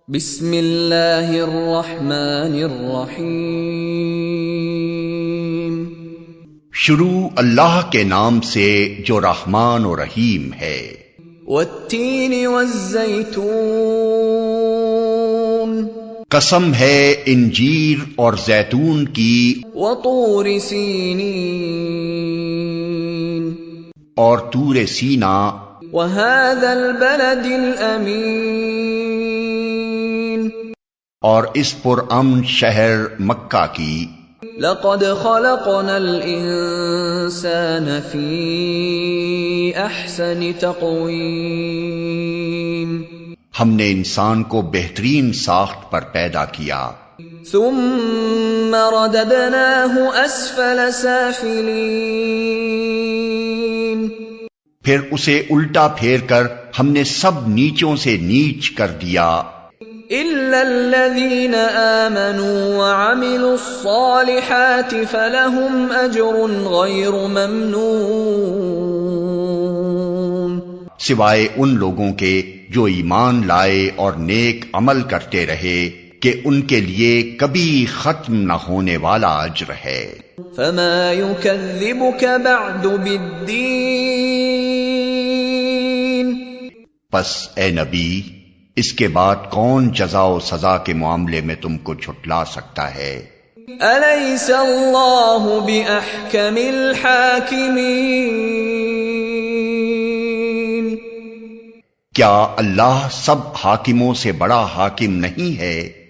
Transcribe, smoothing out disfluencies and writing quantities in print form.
بسم اللہ الرحمن الرحیم۔ شروع اللہ کے نام سے جو رحمان و رحیم ہے۔ والتین والزیتون، قسم ہے انجیر اور زیتون کی، وطور سینین، اور طور سینا، وهذا البلد الامین، اور اس پرامن شہر مکہ کی۔ لقد خلقنا الانسان فی احسن تقویم، ہم نے انسان کو بہترین ساخت پر پیدا کیا، ثم رددناہ اسفل سافلین، پھر اسے الٹا پھیر کر ہم نے سب نیچوں سے نیچ کر دیا، الا الذین آمنوا وعملوا الصالحات فلہم اجر غیر ممنون، سوائے ان لوگوں کے جو ایمان لائے اور نیک عمل کرتے رہے کہ ان کے لیے کبھی ختم نہ ہونے والا اجر ہے۔ فما یکذبک بعد بالدین، پس اے نبی، اس کے بعد کون جزا و سزا کے معاملے میں تم کو جھٹلا سکتا ہے؟ الیس اللہ باحکم الحاکمین، کیا اللہ سب حاکموں سے بڑا حاکم نہیں ہے؟